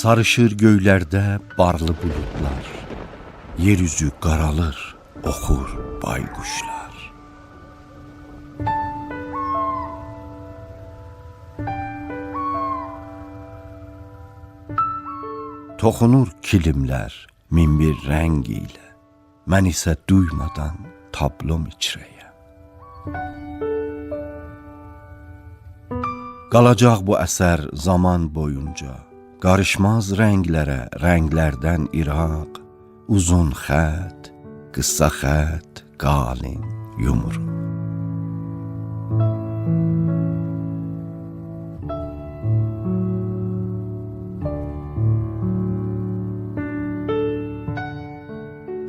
Sarışır göylərdə barlı buludlar, yeryüzü qaralır, oxur bayquşlar. Toxunur kilimlər min bir rəng ilə, mən isə duymadan tablom içrəyəm. Qalacaq bu əsər zaman boyunca, qarışmaz rənglərə, rənglərdən iraq, uzun xət, qısa xət, qalin yumru.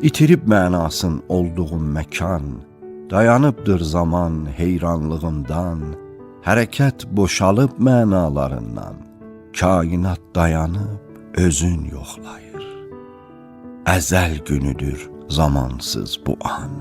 İtirib mənasın olduğum məkan, dayanıbdır zaman heyranlığından, hərəkət boşalıb mənalarından, kainat dayanıb özün yoxlayır. Əzəl günüdür zamansız bu an.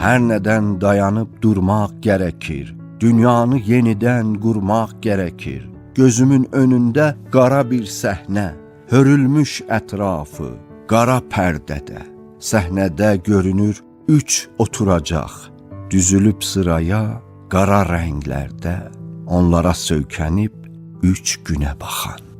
Hər nədən dayanıb durmaq gərəkir, dünyanı yenidən qurmaq gərəkir. Gözümün önündə qara bir səhnə, hörülmüş ətrafı, qara pərdədə. Səhnədə görünür 3 oturacaq, düzülüb sıraya, qara rənglərdə, onlara söykənib 3 günə baxan.